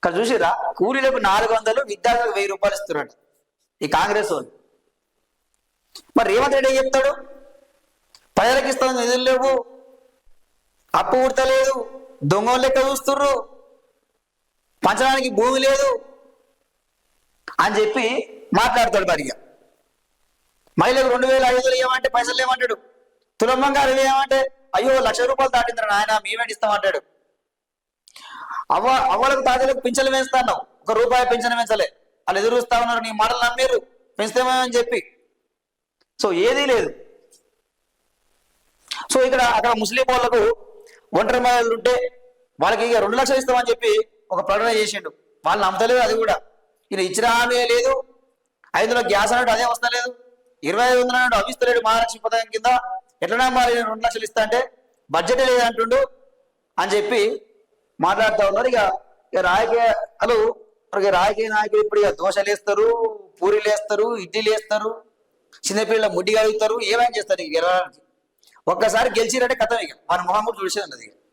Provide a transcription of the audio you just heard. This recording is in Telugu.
ఇక్కడ చూసిరా, కూలీలకు 400, విద్యార్థులకు 1000 రూపాయలు ఇస్తున్నాడు ఈ కాంగ్రెస్ వాళ్ళు. మరి రేవంత్ రెడ్డి ఏం చెప్తాడు? ప్రజలకు ఇస్తాను, నిధులు లేవు, అప్పు ఉడతలేదు, దొంగ లెక్క చూస్తుర్రు, పంచడానికి భూమి లేదు అని చెప్పి మాట్లాడతాడు. మరిగా మహిళలకు 2500 ఇవ్వమంటే పైసలు లేమంటాడు. తులమ్మ గారు ఏమంటే అయ్యో 1,00,000 రూపాయలు దాటింటాడు ఆయన, మేమేంటి ఇస్తామంటాడు. అవ్వలకు తాతలకు పింఛన్లు పెంచుతాను, ₹1 పింఛన్ పెంచలే, వాళ్ళు ఎదురు చూస్తా ఉన్నారు, నీ మాటలు నమ్మారు పెంచుతామని చెప్పి. సో ఏదీ లేదు. సో అక్కడ ముస్లిం వాళ్ళకు ఒంటరి మహిళలు ఉంటే వాళ్ళకి ఇక 2 లక్షలు ఇస్తామని చెప్పి ఒక ప్రకటన చేసిండు. వాళ్ళు నమ్మతలేదు. అది కూడా ఈయన ఇచ్చిన హామీ లేదు. 500 గ్యాస్ అన్నట్టు అదే వస్తలేదు, 2500 అన్నట్టు అవిస్తలేడు. మహాలక్ష్మి పథకం కింద ఎట్లా మరి 2 లక్షలు ఇస్తా అంటే బడ్జెట్ లేదంటుండు అని చెప్పి మాట్లాడుతూ ఉన్నారు. ఇక రాజకీయాలు, రాజకీయ నాయకులు ఇప్పుడు ఇక దోశలు వేస్తారు, పూరీలు వేస్తారు, ఇడ్లీలు వేస్తారు, చిన్నపిల్లల ముడ్డి కలుగుతారు, ఏమైనా చేస్తారు. ఇక గెలవడానికి ఒక్కసారి గెలిచిరంటే కథం, ఇక మన మొహమ్మద్ చూసేది.